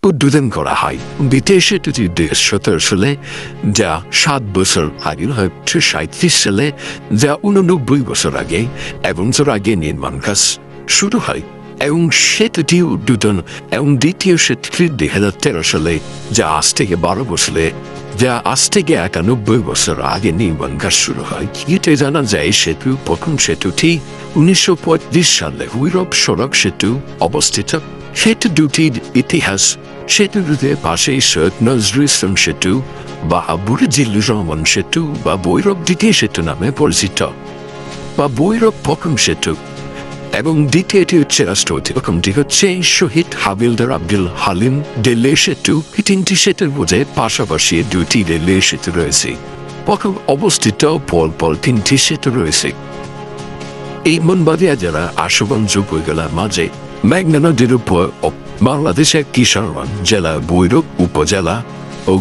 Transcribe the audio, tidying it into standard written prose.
উদ্বোধন করা হয়। দ্বিতীয় সেতুটি ২০১৭ সালে, যা ৭ বছর আগে, ১৯৩৭ সালে, যা ৮৯ বছর আগে, এবং তার আগে নির্মাণ কাজ শুরু হয়। এবং সেতুটি উদ্বোধন এবং দ্বিতীয় সেতুটি ২০১৩ সালে, যা আজ থেকে ১২ বছরে, যা আজ থেকে ৯১ বছর আগে নির্মাণ কাজ শুরু হয়। এতে জানা যায় প্রথম সেতুটি ১৯৩৫ সালে ভৈরব সড়ক সেতু অবস্থিত। সেতু দুটির ইতিহাস: সেতু দুটির পাশে সৈয়দ নজরুল ইসলাম সেতু বা বুড়িজিল্লুর রহমান সেতু বা ভৈরব দ্বিতীয় সেতু নামে পরিচিত, বা ভৈরব প্রথম সেতু। এবং দ্বিতীয়টি হচ্ছে রাষ্ট্রপতি হচ্ছে শহীদ হাবিলদার আব্দুল হালিম রেলওয়ে সেতু। এই তিনটি সেতুর মধ্যে পাশাপাশি দুটি রেলওয়ে সেতু রয়েছে। প্রথম অবস্থিত পরপর তিনটি সেতু রয়েছে। এই মনবাদিয়া জেলা আশুগঞ্জ উপজেলার মাঝে মেঘনা নদীর উপর বাংলাদেশের কিশোরগঞ্জ জেলা ভৈরব উপজেলা ও